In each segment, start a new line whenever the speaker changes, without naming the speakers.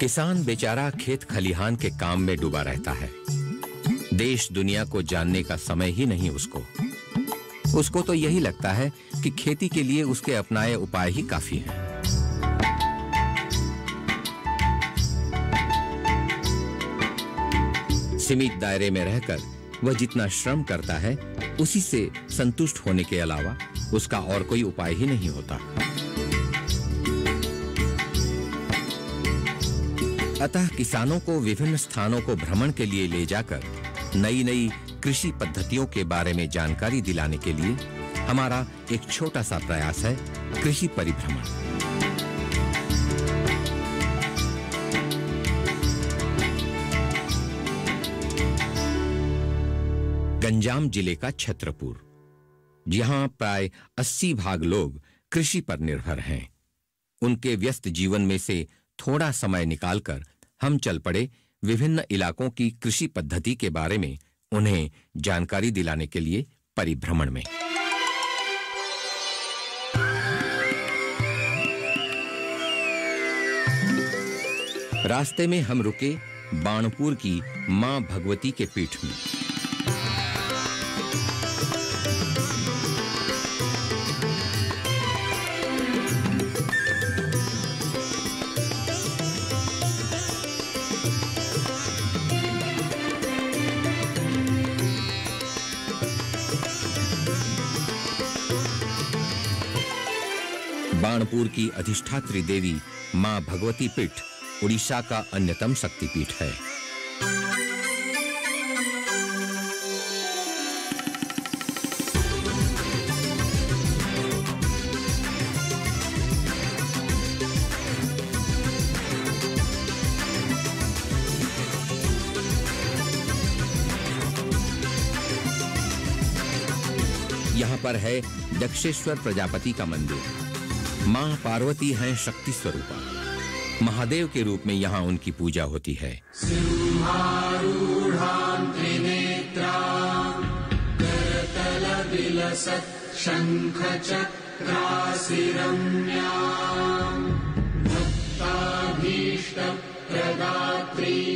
किसान बेचारा खेत खलिहान के काम में डूबा रहता है। देश दुनिया को जानने का समय ही नहीं उसको तो यही लगता है कि खेती के लिए उसके अपनाए उपाय ही काफी हैं। सीमित दायरे में रहकर वह जितना श्रम करता है उसी से संतुष्ट होने के अलावा उसका और कोई उपाय ही नहीं होता। अतः किसानों को विभिन्न स्थानों को भ्रमण के लिए ले जाकर नई नई कृषि पद्धतियों के बारे में जानकारी दिलाने के लिए हमारा एक छोटा सा प्रयास है कृषि परिभ्रमण। गंजाम जिले का छत्रपुर, जहां प्राय 80 भाग लोग कृषि पर निर्भर हैं। उनके व्यस्त जीवन में से थोड़ा समय निकालकर हम चल पड़े विभिन्न इलाकों की कृषि पद्धति के बारे में उन्हें जानकारी दिलाने के लिए परिभ्रमण में। रास्ते में हम रुके बाणपुर की मां भगवती के पीठ में। बाणपुर की अधिष्ठात्री देवी मां भगवती पीठ उड़ीसा का अन्यतम शक्तिपीठ है। यहाँ पर है दक्षेश्वर प्रजापति का मंदिर। मां पार्वती हैं शक्ति स्वरूपा। महादेव के रूप में यहाँ उनकी पूजा होती है।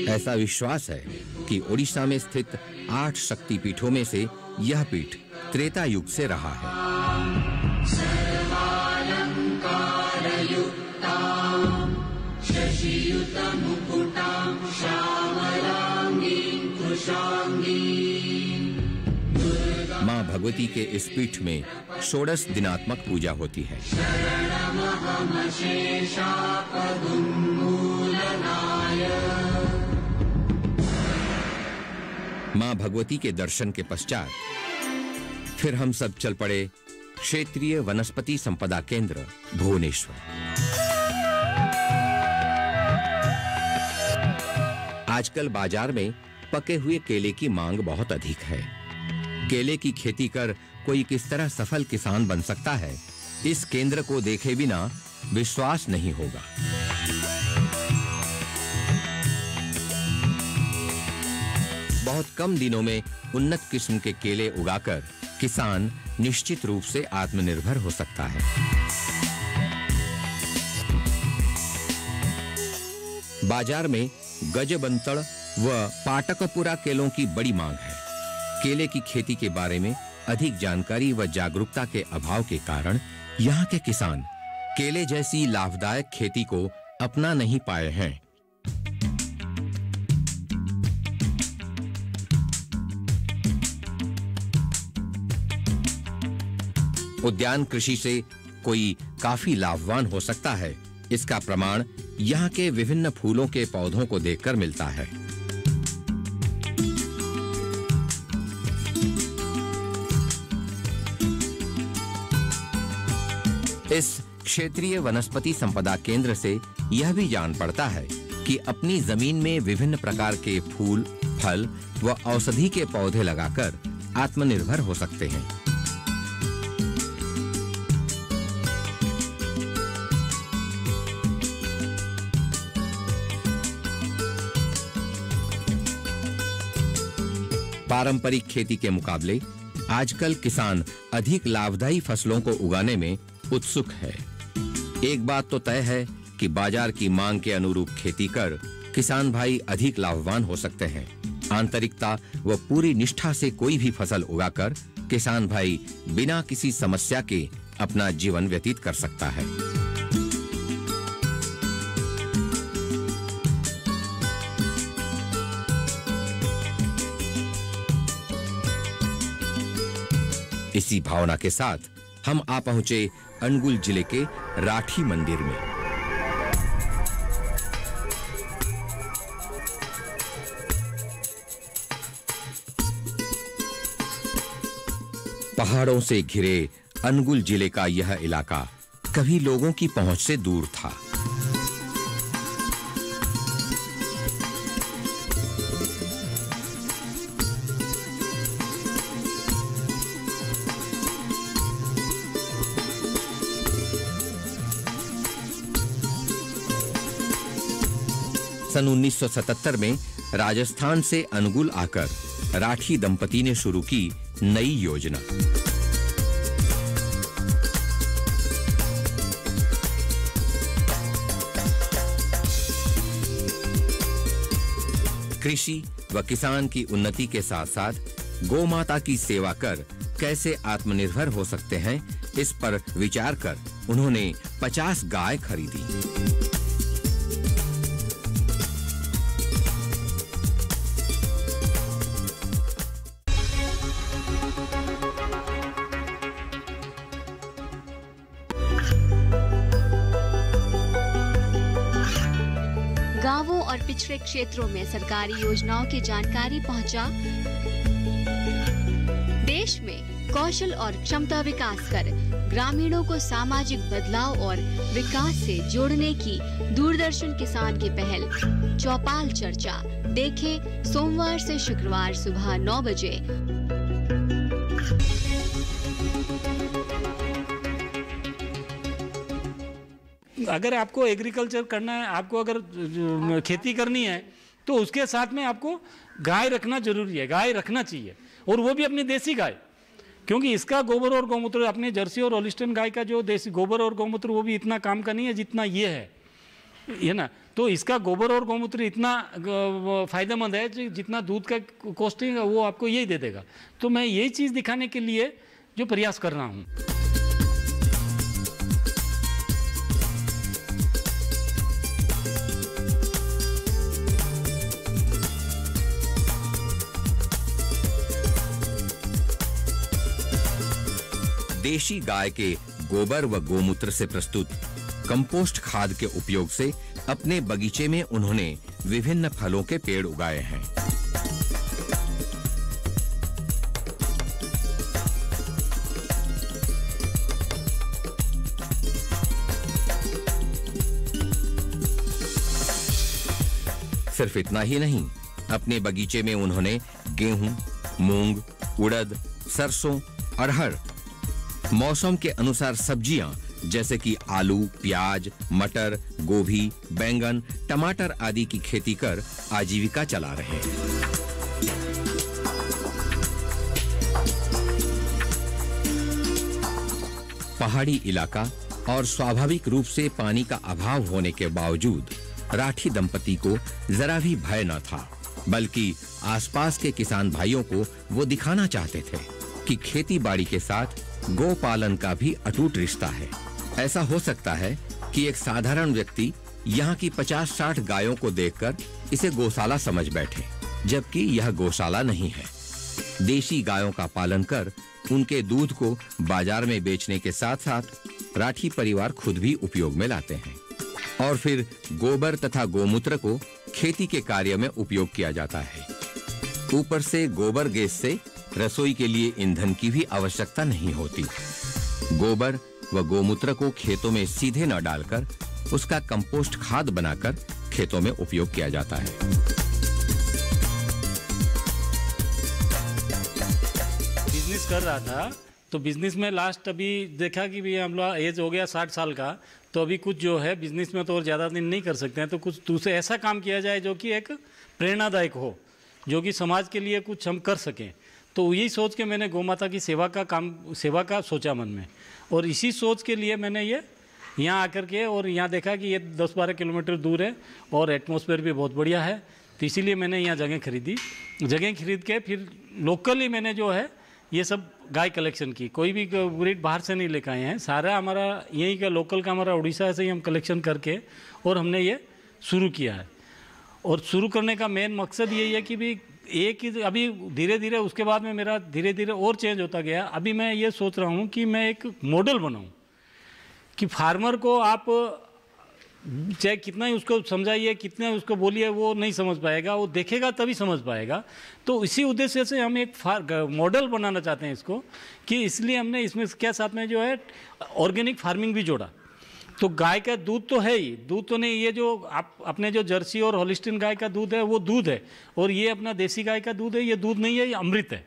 ऐसा विश्वास है कि ओडिशा में स्थित 8 शक्तिपीठों में से यह पीठ त्रेता युग से रहा है। मां भगवती के इस पीठ में 16 दिनात्मक पूजा होती है। मां भगवती के दर्शन के पश्चात फिर हम सब चल पड़े क्षेत्रीय वनस्पति संपदा केंद्र भुवनेश्वर। आजकल बाजार में पके हुए केले की मांग बहुत अधिक है। केले की खेती कर कोई किस तरह सफल किसान बन सकता है, इस केंद्र को देखे बिना विश्वास नहीं होगा। बहुत कम दिनों में उन्नत किस्म के केले उगाकर किसान निश्चित रूप से आत्मनिर्भर हो सकता है। बाजार में गजबंतड़ व पाटकपुरा केलों की बड़ी मांग है। केले की खेती के बारे में अधिक जानकारी व जागरूकता के अभाव के कारण यहाँ के किसान केले जैसी लाभदायक खेती को अपना नहीं पाए हैं। उद्यान कृषि से कोई काफी लाभवान हो सकता है, इसका प्रमाण यहाँ के विभिन्न फूलों के पौधों को देखकर मिलता है। इस क्षेत्रीय वनस्पति संपदा केंद्र से यह भी जान पड़ता है कि अपनी जमीन में विभिन्न प्रकार के फूल, फल व औषधि के पौधे लगाकर आत्मनिर्भर हो सकते हैं। पारंपरिक खेती के मुकाबले आजकल किसान अधिक लाभदायी फसलों को उगाने में उत्सुक है। एक बात तो तय है कि बाजार की मांग के अनुरूप खेती कर किसान भाई अधिक लाभवान हो सकते हैं। आंतरिकता व पूरी निष्ठा से कोई भी फसल उगाकर किसान भाई बिना किसी समस्या के अपना जीवन व्यतीत कर सकता है। इसी भावना के साथ हम आ पहुंचे अनुगुल जिले के राठी मंदिर में। पहाड़ों से घिरे अनुगुल जिले का यह इलाका कभी लोगों की पहुंच से दूर था। सन 1977 में राजस्थान से अनुगुल आकर राठी दंपति ने शुरू की नई योजना। कृषि व किसान की उन्नति के साथ-साथ गौमाता की सेवा कर कैसे आत्मनिर्भर हो सकते हैं, इस पर विचार कर उन्होंने 50 गाय खरीदी।
गांवों और पिछड़े क्षेत्रों में सरकारी योजनाओं की जानकारी पहुंचा। देश में कौशल और क्षमता विकास कर ग्रामीणों को सामाजिक बदलाव और विकास से जोड़ने की दूरदर्शन किसान की पहल चौपाल चर्चा देखें सोमवार से शुक्रवार सुबह 9 बजे।
अगर आपको एग्रीकल्चर करना है, आपको अगर खेती करनी है, तो उसके साथ में आपको गाय रखना जरूरी है, गाय रखना चाहिए, और वो भी अपनी देसी गाय, क्योंकि इसका गोबर और गौमूत्र, अपने जर्सी और होलिस्टीन गाय का जो देसी गोबर और गौमूत्र वो भी इतना काम का नहीं है जितना ये है ना। तो इसका गोबर और गौमूत्र इतना फायदेमंद है जितना दूध का कॉस्टिंग है वो आपको यही दे देगा। तो मैं यही चीज़ दिखाने के लिए जो प्रयास कर रहा हूँ।
देशी गाय के गोबर व गोमूत्र से प्रस्तुत कंपोस्ट खाद के उपयोग से अपने बगीचे में उन्होंने विभिन्न फलों के पेड़ उगाए हैं। सिर्फ इतना ही नहीं, अपने बगीचे में उन्होंने गेहूं, मूंग, उड़द, सरसों, अरहर, मौसम के अनुसार सब्जियां जैसे कि आलू, प्याज, मटर, गोभी, बैंगन, टमाटर आदि की खेती कर आजीविका चला रहे हैं। पहाड़ी इलाका और स्वाभाविक रूप से पानी का अभाव होने के बावजूद राठी दंपति को जरा भी भय न था, बल्कि आसपास के किसान भाइयों को वो दिखाना चाहते थे कि खेती बाड़ी के साथ गौ पालन का भी अटूट रिश्ता है। ऐसा हो सकता है कि एक साधारण व्यक्ति यहाँ की 50-60 गायों को देखकर इसे गौशाला समझ बैठे, जबकि यह गौशाला नहीं है। देशी गायों का पालन कर उनके दूध को बाजार में बेचने के साथ-साथ राठी परिवार खुद भी उपयोग में लाते हैं, और फिर गोबर तथा गोमूत्र को खेती के कार्य में उपयोग किया जाता है। ऊपर से गोबर गैस से रसोई के लिए ईंधन की भी आवश्यकता नहीं होती। गोबर व गोमूत्र को खेतों में सीधे न डालकर उसका कंपोस्ट खाद बनाकर खेतों में उपयोग किया जाता है।
बिजनेस कर रहा था, तो बिजनेस में लास्ट अभी देखा कि भी हम लोग एज हो गया 60 साल का, तो अभी कुछ जो है बिजनेस में तो और ज़्यादा दिन नहीं कर सकते हैं, तो कुछ दूसरे ऐसा काम किया जाए जो कि एक प्रेरणादायक हो, जो कि समाज के लिए कुछ हम कर सकें। तो यही सोच के मैंने गौ माता की सेवा का सोचा मन में, और इसी सोच के लिए मैंने ये यहाँ आकर के और यहाँ देखा कि ये 10-12 किलोमीटर दूर है और एटमॉस्फेयर भी बहुत बढ़िया है, तो इसीलिए मैंने यहाँ जगह खरीदी। जगह खरीद के फिर लोकली मैंने जो है ये सब गाय कलेक्शन की, कोई भी ब्रीड बाहर से नहीं लेकर आए हैं, सारा हमारा यहीं का लोकल का, हमारा उड़ीसा से ही हम कलेक्शन करके और हमने ये शुरू किया है। और शुरू करने का मेन मकसद यही है कि भी एक ही, अभी धीरे धीरे उसके बाद में मेरा धीरे धीरे और चेंज होता गया। अभी मैं ये सोच रहा हूँ कि मैं एक मॉडल बनाऊँ कि फार्मर को आप चाहे कितना ही उसको समझाइए, कितना ही उसको बोलिए, वो नहीं समझ पाएगा, वो देखेगा तभी समझ पाएगा। तो इसी उद्देश्य से हम एक मॉडल बनाना चाहते हैं इसको, कि इसलिए हमने इसमें क्या साथ में जो है ऑर्गेनिक फार्मिंग भी जोड़ा। तो गाय का दूध तो है ही, दूध तो नहीं, ये जो आप अपने जो जर्सी और होलिस्टीन गाय का दूध है वो दूध है, और ये अपना देसी गाय का दूध है, ये दूध नहीं है, ये अमृत है।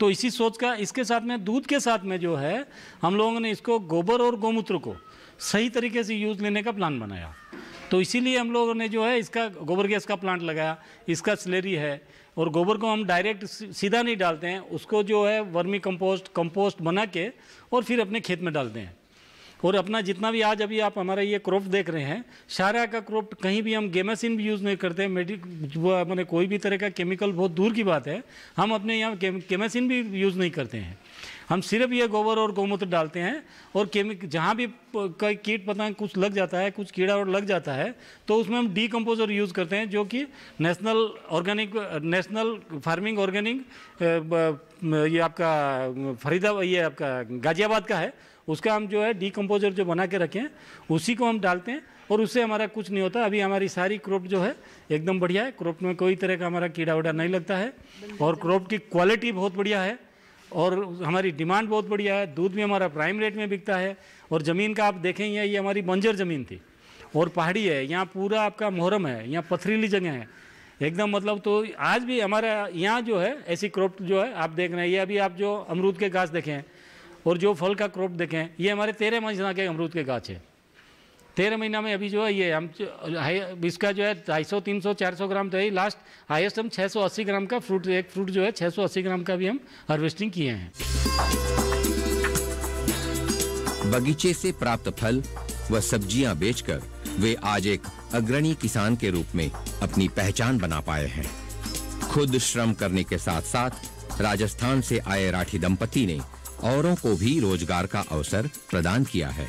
तो इसी सोच का इसके साथ में, दूध के साथ में जो है हम लोगों ने इसको गोबर और गौमूत्र को सही तरीके से यूज़ लेने का प्लान बनाया। तो इसीलिए हम लोगों ने जो है इसका गोबर गैस का प्लांट लगाया, इसका स्लेरी है, और गोबर को हम डायरेक्ट सीधा नहीं डालते हैं, उसको जो है वर्मी कंपोस्ट बना के और फिर अपने खेत में डालते हैं। और अपना जितना भी आज अभी आप हमारा ये क्रॉप देख रहे हैं, सारा का क्रॉप कहीं भी हम गेमासिन भी यूज़ नहीं करते, मैंने कोई भी तरह का केमिकल, बहुत दूर की बात है, हम अपने यहाँ गेमासिन भी यूज़ नहीं करते हैं। हम सिर्फ ये गोबर और गौमूत्र डालते हैं, और जहाँ भी कोई कीट पतंग कुछ लग जाता है, कुछ कीड़ा और लग जाता है, तो उसमें हम डीकम्पोजर यूज़ करते हैं, जो कि नेशनल फार्मिंग ऑर्गेनिक ये आपका फरीदाबाद, ये आपका गाजियाबाद का है, उसका हम जो है डीकम्पोजर जो बना के रखें उसी को हम डालते हैं, और उससे हमारा कुछ नहीं होता। अभी हमारी सारी क्रॉप जो है एकदम बढ़िया है, क्रॉप में कोई तरह का हमारा कीड़ा उड़ा नहीं लगता है, और क्रॉप की क्वालिटी बहुत बढ़िया है, और हमारी डिमांड बहुत बढ़िया है। दूध भी हमारा प्राइम रेट में बिकता है। और ज़मीन का आप देखेंगे, ये हमारी बंजर ज़मीन थी और पहाड़ी है, यहाँ पूरा आपका मोहरम है, यहाँ पथरीली जगह है एकदम, मतलब तो आज भी हमारा यहाँ जो है ऐसी क्रॉप जो है आप देख रहे हैं। ये अभी आप जो अमरूद के गाछ देखें और जो फल का क्रॉप देखें, ये हमारे 13 महीना के अमरूद के गाछ है। 13 महीना में अभी जो है ये हम इसका जो है 250, 300, 400 ग्राम तो है, लास्ट हाईएस्ट हम 680 ग्राम का फ्रूट, एक फ्रूट जो है 680 ग्राम का भी हम हार्वेस्टिंग किए हैं।
बगीचे से प्राप्त फल व सब्जियां बेचकर वे आज एक अग्रणी किसान के रूप में अपनी पहचान बना पाए हैं। खुद श्रम करने के साथ साथ राजस्थान से आए राठी दंपति ने औरों को भी रोजगार का अवसर प्रदान किया है।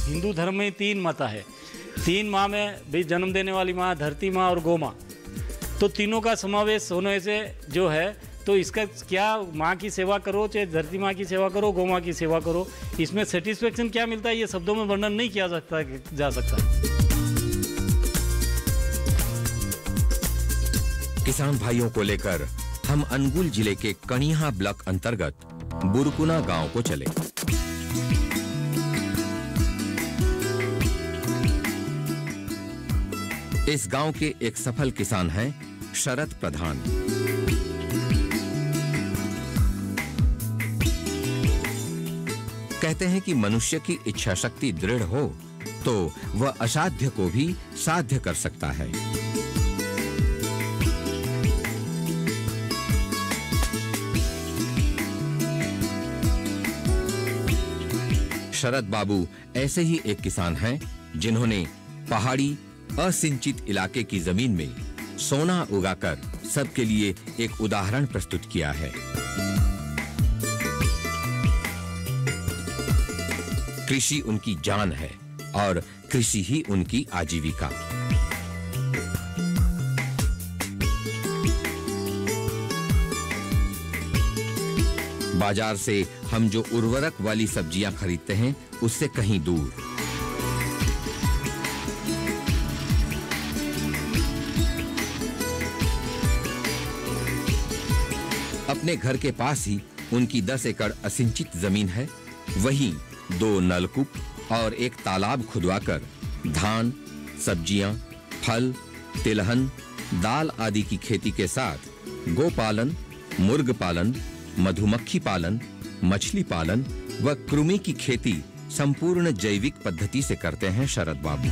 हिंदू धर्म में 3 माता है, 3 माँ में भी जन्म देने वाली माँ, धरती माँ और गौ माँ, तो तीनों का समावेश होने से जो है, तो इसका क्या, माँ की सेवा करो, चाहे धरती माँ की सेवा करो, गौ माँ की सेवा करो, इसमें सेटिस्फेक्शन क्या मिलता है ये शब्दों में वर्णन नहीं किया जा सकता।
किसान भाइयों को लेकर हम अनुगुल जिले के कणिहा ब्लॉक अंतर्गत बुरकुना गांव को चले। इस गांव के एक सफल किसान हैं शरद प्रधान। कहते हैं कि मनुष्य की इच्छा शक्ति दृढ़ हो तो वह असाध्य को भी साध्य कर सकता है। शरद बाबू ऐसे ही एक किसान हैं जिन्होंने पहाड़ी असिंचित इलाके की जमीन में सोना उगाकर सबके लिए एक उदाहरण प्रस्तुत किया है। कृषि उनकी जान है और कृषि ही उनकी आजीविका। बाजार से हम जो उर्वरक वाली सब्जियां खरीदते हैं उससे कहीं दूर अपने घर के पास ही उनकी 10 एकड़ असिंचित जमीन है। वहीं 2 नलकूप और एक तालाब खुदवाकर धान, सब्जियां, फल, तिलहन, दाल आदि की खेती के साथ गोपालन, मुर्ग पालन, मधुमक्खी पालन, मछली पालन व कृमि की खेती संपूर्ण जैविक पद्धति से करते हैं शरद बाबू।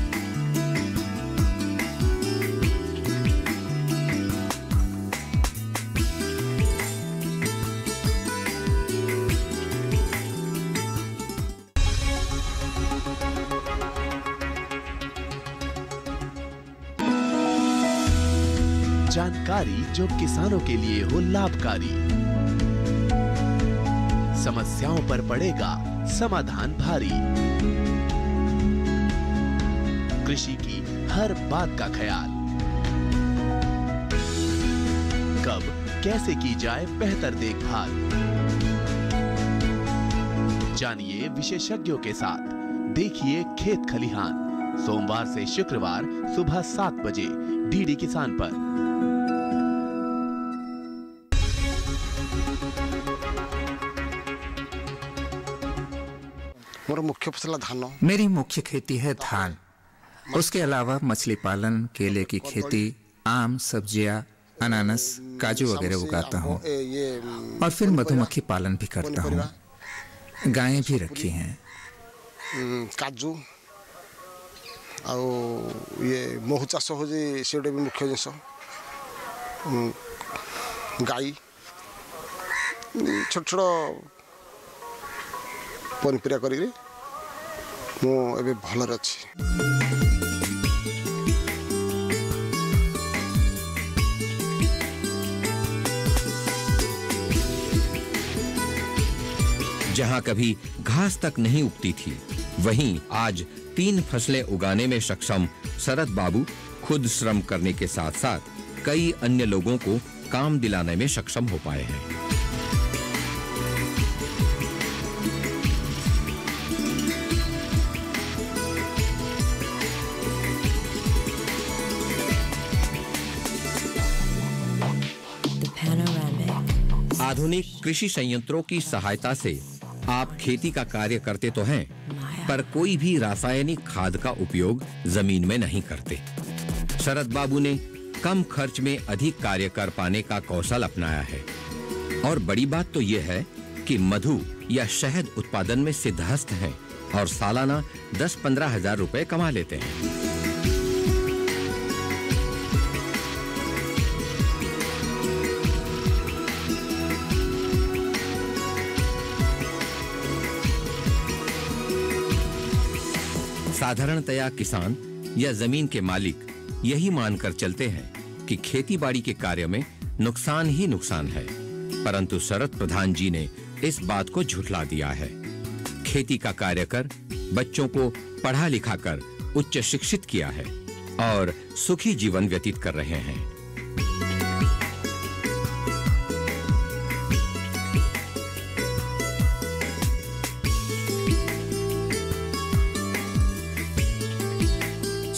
जानकारी जो किसानों के लिए हो लाभकारी, समस्याओं पर पड़ेगा समाधान भारी, कृषि की हर बात का ख्याल, कब कैसे की जाए बेहतर देखभाल, जानिए विशेषज्ञों के साथ, देखिए खेत खलिहान, सोमवार से शुक्रवार सुबह 7 बजे डीडी किसान पर।
मुख्य फसल धान।
मेरी मुख्य खेती है धान। उसके अलावा मछली पालन, केले की खेती, आम, सब्जियां, अनानास, काजू वगैरह उगाता हूँ और फिर मधुमक्खी पालन भी करता हूँ। गायें भी रखी हैं।
काजू ये महू चाष हो भी मुख्य जिनस, गाई, छोट छोट पनीपरिया करी मु एबे भलर अछि।
जहां कभी घास तक नहीं उगती थी, वहीं आज 3 फसलें उगाने में सक्षम शरद बाबू खुद श्रम करने के साथ-साथ कई अन्य लोगों को काम दिलाने में सक्षम हो पाए हैं। आधुनिक कृषि संयंत्रों की सहायता से आप खेती का कार्य करते तो हैं, पर कोई भी रासायनिक खाद का उपयोग जमीन में नहीं करते। शरद बाबू ने कम खर्च में अधिक कार्य कर पाने का कौशल अपनाया है और बड़ी बात तो यह है कि मधु या शहद उत्पादन में सिद्धहस्त हैं और सालाना 10-15 हजार रुपए कमा लेते हैं। साधारणतया किसान या जमीन के मालिक यही मानकर चलते हैं कि खेती-बाड़ी के कार्य में नुकसान ही नुकसान है, परंतु शरद प्रधान जी ने इस बात को झुठला दिया है। खेती का कार्य कर बच्चों को पढ़ा लिखा कर उच्च शिक्षित किया है और सुखी जीवन व्यतीत कर रहे हैं।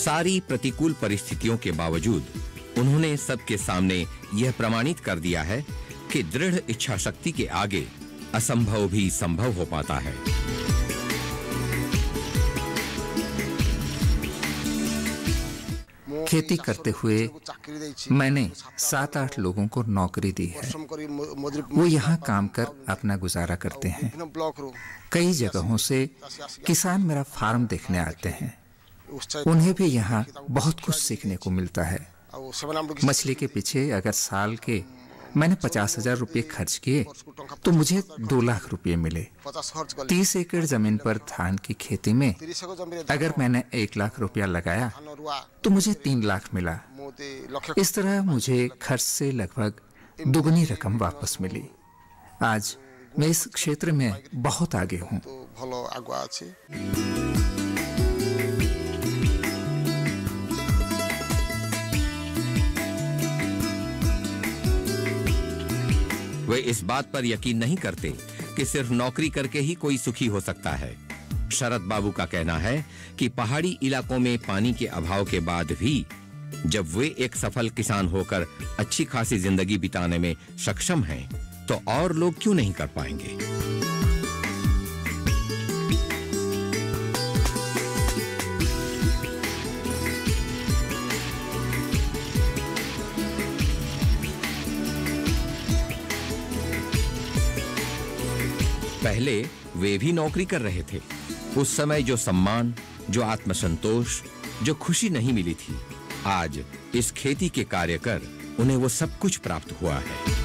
सारी प्रतिकूल परिस्थितियों के बावजूद उन्होंने सबके सामने यह प्रमाणित कर दिया है कि दृढ़ इच्छा शक्ति के आगे असंभव भी संभव हो पाता है।
खेती करते हुए मैंने 7-8 लोगों को नौकरी दी है। वो यहाँ काम कर अपना गुजारा करते हैं। कई जगहों से किसान मेरा फार्म देखने आते हैं। उन्हें भी यहाँ बहुत कुछ सीखने को मिलता है। मछली के पीछे अगर साल के मैंने 50,000 रुपये खर्च किए तो मुझे 2 लाख रुपये मिले। 30 एकड़ जमीन पर धान की खेती में अगर मैंने 1 लाख रुपया लगाया तो मुझे 3 लाख मिला। इस तरह मुझे खर्च से लगभग दुगनी रकम वापस मिली। आज मैं इस क्षेत्र में बहुत आगे हूँ।
वे इस बात पर यकीन नहीं करते कि सिर्फ नौकरी करके ही कोई सुखी हो सकता है। शरद बाबू का कहना है कि पहाड़ी इलाकों में पानी के अभाव के बाद भी जब वे एक सफल किसान होकर अच्छी खासी जिंदगी बिताने में सक्षम हैं, तो और लोग क्यों नहीं कर पाएंगे। पहले वे भी नौकरी कर रहे थे। उस समय जो सम्मान, जो आत्मसंतोष, जो खुशी नहीं मिली थी, आज इस खेती के कार्य कर उन्हें वो सब कुछ प्राप्त हुआ है।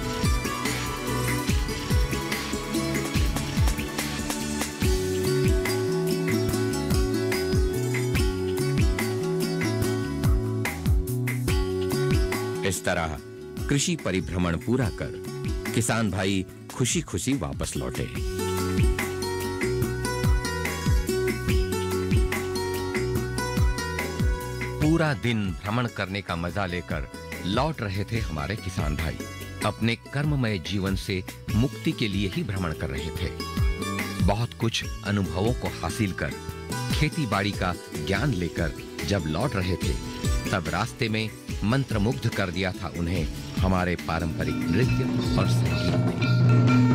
इस तरह कृषि परिभ्रमण पूरा कर किसान भाई खुशी-खुशी वापस लौटे। पूरा दिन भ्रमण करने का मजा लेकर लौट रहे थे हमारे किसान भाई। अपने कर्ममय जीवन से मुक्ति के लिए ही भ्रमण कर रहे थे। बहुत कुछ अनुभवों को हासिल कर, खेती बाड़ी का ज्ञान लेकर जब लौट रहे थे, तब रास्ते में मंत्रमुग्ध कर दिया था उन्हें हमारे पारंपरिक नृत्य और संगीत ने।